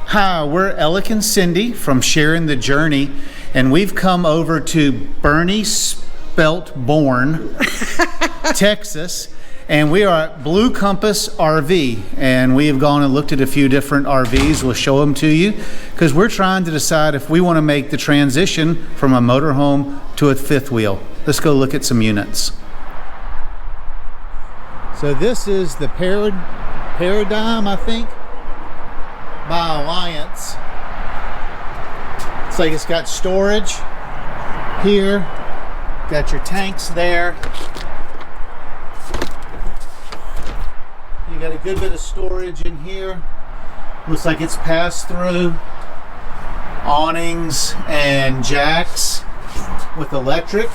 Hi, we're Alec and Cindy from Sharing the Journey, and we've come over to Bernie Spelt Born, Texas, and we are at Blue Compass RV, and we have gone and looked at a few different RVs. We'll show them to you because we're trying to decide if we want to make the transition from a motorhome to a fifth wheel. Let's go look at some units. So this is the Paradigm, I think, by Alliance. It's like it's got storage here, got your tanks there. You got a good bit of storage in here. Looks like it's passed through. Awnings and jacks with electric.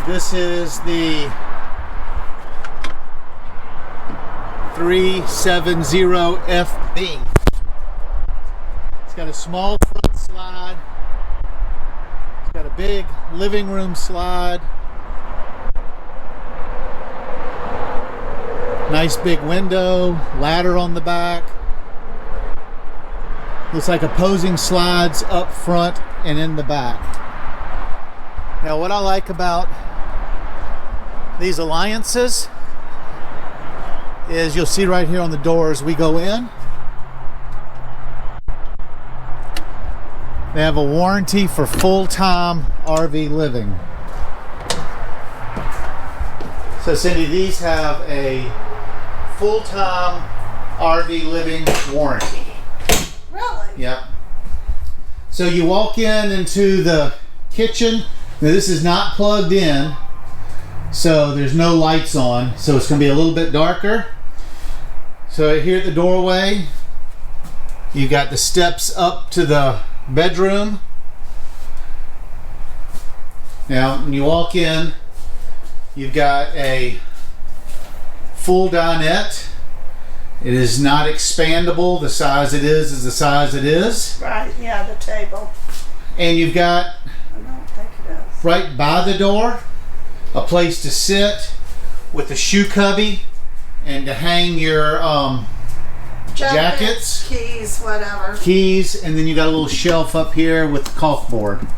This is the 370FB. It's got a small front slide. It's got a big living room slide. Nice big window, ladder on the back. Looks like opposing slides up front and in the back. Now what I like about these Alliances is you'll see right here on the door as we go in, they have a warranty for full-time RV living. So Cindy, these have a full-time RV living warranty. Really? Yep. So you walk into the kitchen. Now this is not plugged in, so there's no lights on, so it's going to be a little bit darker. So here at the doorway, you got the steps up to the bedroom. Now when you walk in, you've got a full dinette. It is not expandable. The size it is the size it is. Right, yeah, the table. And you've got, I don't think it is. right by the door, a place to sit with a shoe cubby and to hang your jackets, keys, whatever. Keys, and then you got a little shelf up here with the caulkboard.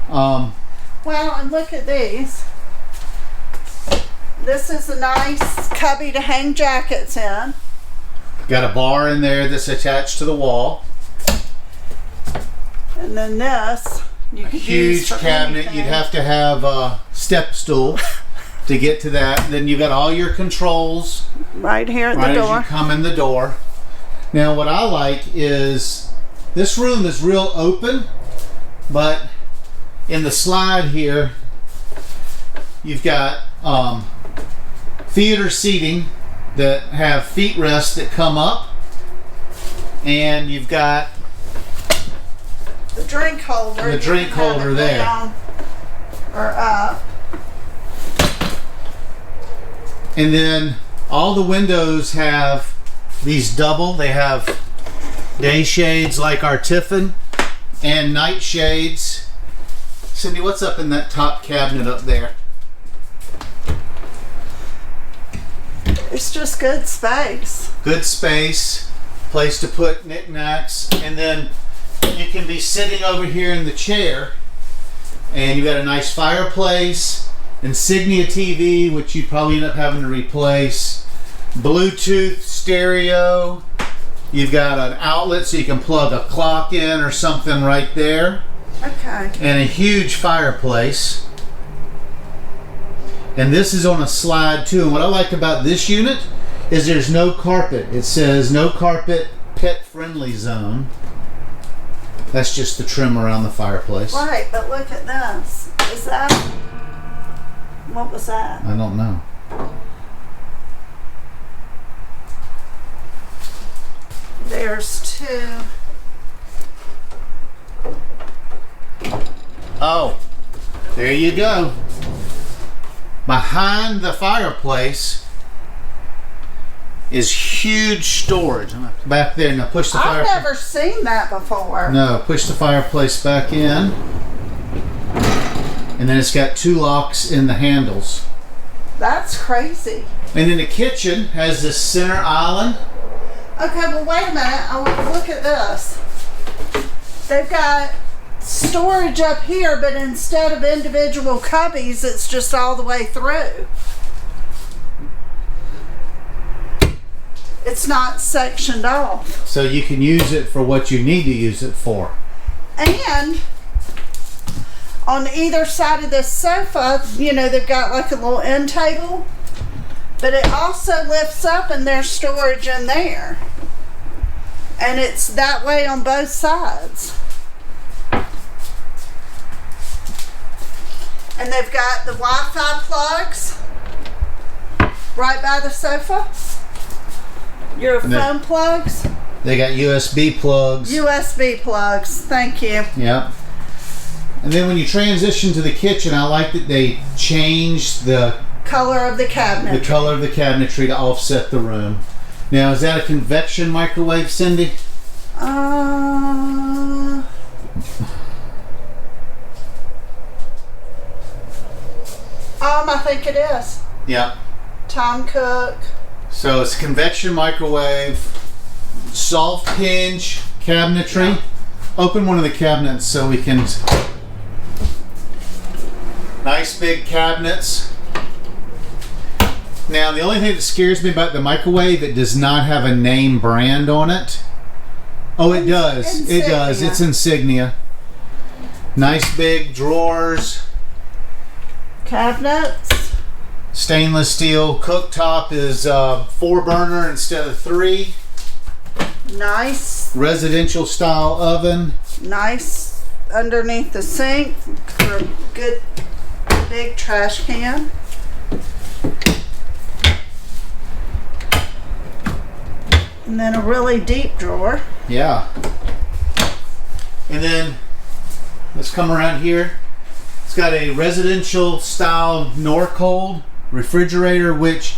Well, and look at these. This is a nice cubby to hang jackets in. Got a bar in there that's attached to the wall. And then this, you A could huge use for cabinet. anything. You'd have to have a step stool to get to that. Then you got all your controls right here at right the as door. you come in the door. Now what I like is this room is real open, but in the slide here you've got theater seating that have feet rests that come up, and you've got The drink holder. the drink holder there. Down or up. And then all the windows have these double. They have day shades like our Tiffin and night shades. Cindy, what's up in that top cabinet up there? It's just good space. Good space, place to put knickknacks, and then you can be sitting over here in the chair, and you got a nice fireplace, Insignia TV, which you probably end up having to replace, Bluetooth stereo. You've got an outlet so you can plug a clock in or something right there, Okay. and a huge fireplace. And this is on a slide too. And what I like about this unit is there's no carpet. It says no carpet, pet friendly zone. That's just the trim around the fireplace. Right, but look at this. Is that, what was that? I don't know. There's two. Oh, there you go. Behind the fireplace is huge storage. Back there, now push the I've fireplace. never seen that before. No, push the fireplace back in. And then it's got two locks in the handles. That's crazy. And then the kitchen has this center island. Okay, well wait a minute. I want to look at this. They've got storage up here, but instead of individual cubbies, it's just all the way through. It's not sectioned off. So you can use it for what you need to use it for. And on either side of this sofa, you know, they've got like a little end table, but it also lifts up and there's storage in there. And it's that way on both sides. And they've got the Wi-Fi plugs right by the sofa. Your phone plugs. They got USB plugs. USB plugs, thank you. Yep. And then when you transition to the kitchen, I like that they changed the color of the cabinet. The color of the cabinetry to offset the room. Now, is that a convection microwave, Cindy? I think it is. Yeah. Time cook. So it's a convection microwave, soft hinge cabinetry. Yeah. Open one of the cabinets so we can. Nice big cabinets. Now the only thing that scares me about the microwave, it does not have a name brand on it. Oh, it does. Insignia. It does. It's Insignia. Nice big drawers. Cabinets. Stainless steel cooktop is 4 burner instead of 3. Nice. Residential style oven. Nice underneath the sink for a good big trash can. And then a really deep drawer. Yeah. And then let's come around here. It's got a residential style Norcold refrigerator, which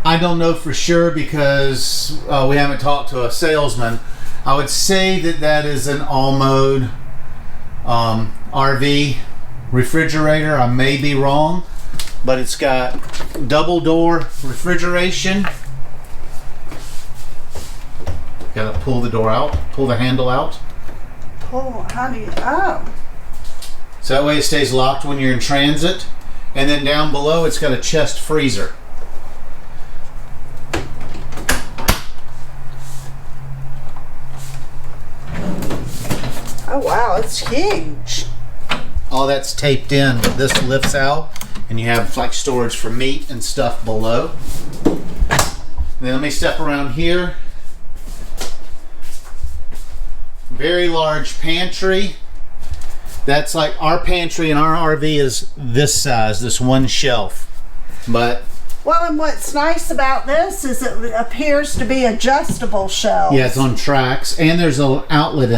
I don't know for sure because we haven't talked to a salesman. I would say that that is an all-mode RV refrigerator. I may be wrong, but it's got double door refrigeration. Gotta pull the door out, pull the handle out. How do you, oh. So that way it stays locked when you're in transit. And then down below it's got a chest freezer. Oh wow, it's huge. All that's taped in, but this lifts out and you have like storage for meat and stuff below. And then let me step around here. Very large pantry. That's like our pantry in our RV is this size, this one shelf. But well, and what's nice about this is it appears to be adjustable shelves. yeah, it's on tracks, and there's an outlet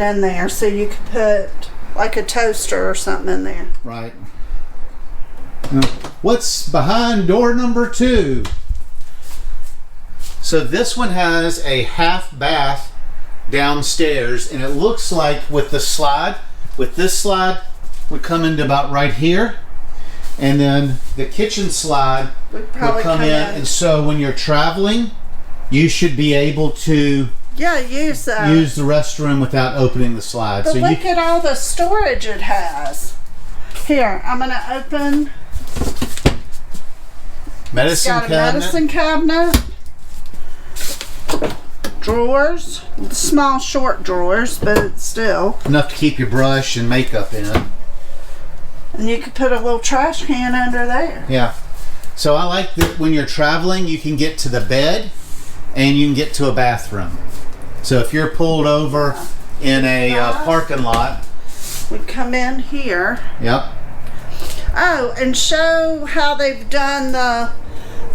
in there, so you could put like a toaster or something in there. Right. Now, what's behind door number 2? So this one has a half bath downstairs, and it looks like with this slide would come into about right here, and then the kitchen slide would come in, and so when you're traveling you should be able to use the restroom without opening the slide. But so look at all the storage it has. Here, I'm going to open medicine cabinet. Drawers, small short drawers, but it's still enough to keep your brush and makeup in. And you could put a little trash can under there. Yeah. So I like that when you're traveling you can get to the bed and you can get to a bathroom. So if you're pulled over in a parking lot, we come in here. Yep. Oh, and show how they've done the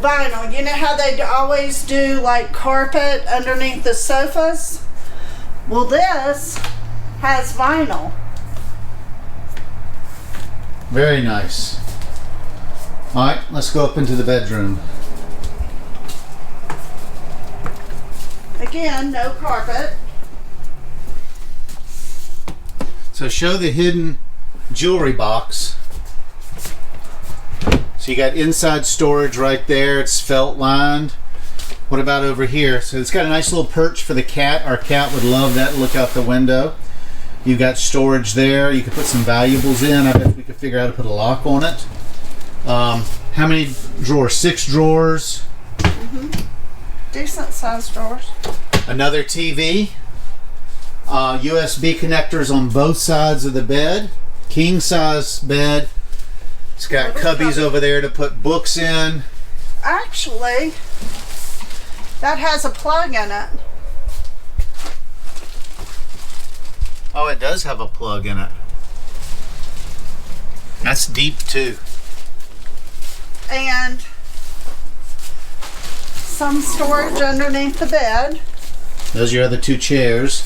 vinyl. You know how they always do like carpet underneath the sofas? Well, this has vinyl. Very nice. All right, let's go up into the bedroom. Again, no carpet. So show the hidden jewelry box. So you got inside storage right there. It's felt lined. What about over here? So it's got a nice little perch for the cat. Our cat would love that. Look out the window. You've got storage there. You can put some valuables in. I bet we could figure out how to put a lock on it. How many drawers? 6 drawers. Decent sized drawers. Another TV. USB connectors on both sides of the bed. King size bed. It's got cubbies over there to put books in. Actually, that has a plug in it. Oh, it does have a plug in it. That's deep too. And some storage underneath the bed. Those are your other 2 chairs.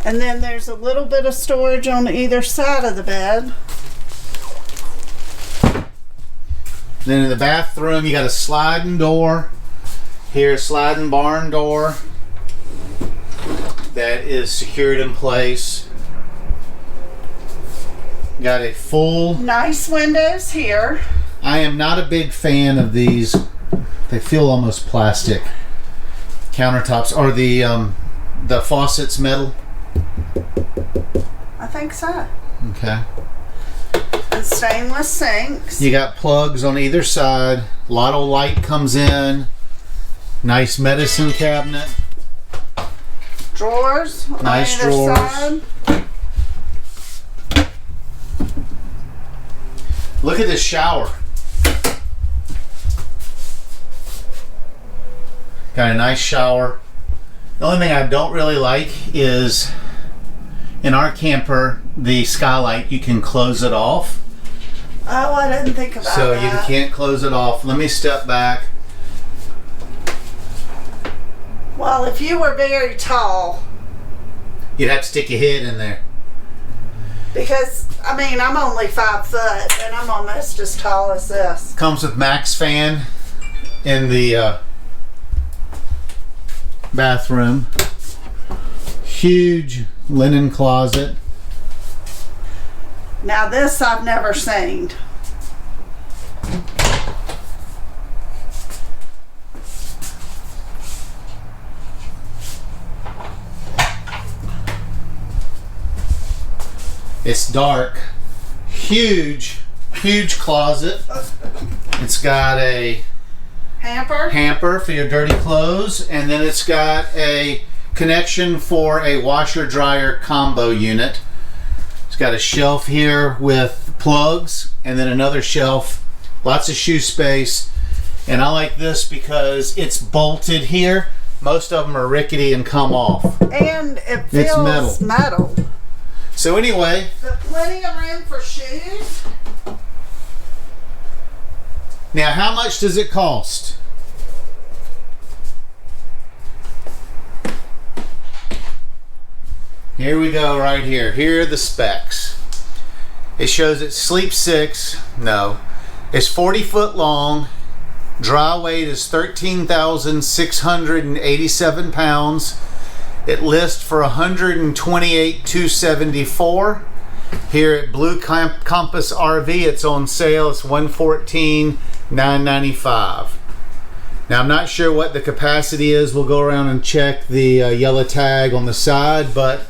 And then there's a little bit of storage on either side of the bed. Then in the bathroom, you got a sliding door. Here, a sliding barn door that is secured in place. Got a full... Nice windows here. I am not a big fan of these. They feel almost plastic. Countertops. Are the faucets metal? I think so. Okay. And stainless sinks. You got plugs on either side. A lot of light comes in. Nice medicine cabinet. Drawers on Nice either drawers. side. Look at this shower. Got a nice shower. The only thing I don't really like is in our camper, the skylight, you can close it off. Oh, I didn't think about So that. you can't close it off. Let me step back. Well, if you were very tall, You'd have to stick your head in there. because, I mean, I'm only 5 foot and I'm almost as tall as this. Comes with max fan in the bathroom. Huge linen closet. Now this I've never seen. It's dark. Huge closet. It's got a Hamper? for your dirty clothes, and then it's got a connection for a washer dryer combo unit. It's got a shelf here with plugs, and then another shelf, lots of shoe space. And I like this because it's bolted here. Most of them are rickety and come off. And it It's feels metal. metal. So anyway, But plenty of room for shoes. now how much does it cost? Here we go right here. Here are the specs. It shows it sleep 6. No. It's 40 foot long. Dry weight is 13,687 pounds. It lists for $128,274. Here at Blue Compass RV, it's on sale. It's $114,995. Now I'm not sure what the capacity is. We'll go around and check the yellow tag on the side, but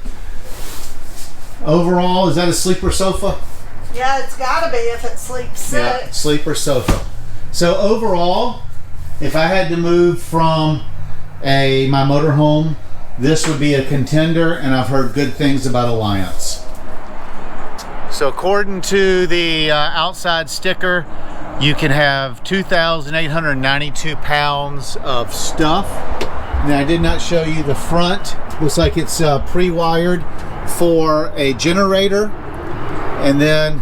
overall, is that a sleeper sofa? Yeah, it's gotta be if it sleeps 6. Yeah, sleeper sofa. So overall, if I had to move from my motorhome, this would be a contender, and I've heard good things about Alliance. So according to the outside sticker, you can have 2,892 pounds of stuff. Now I did not show you the front. Looks like it's pre-wired for a generator, and then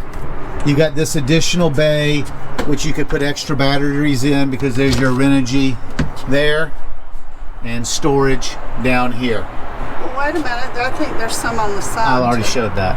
you got this additional bay which you could put extra batteries in, because there's your Renogy there, and storage down here. Well, wait a minute. I think there's some on the side. I already too. showed that.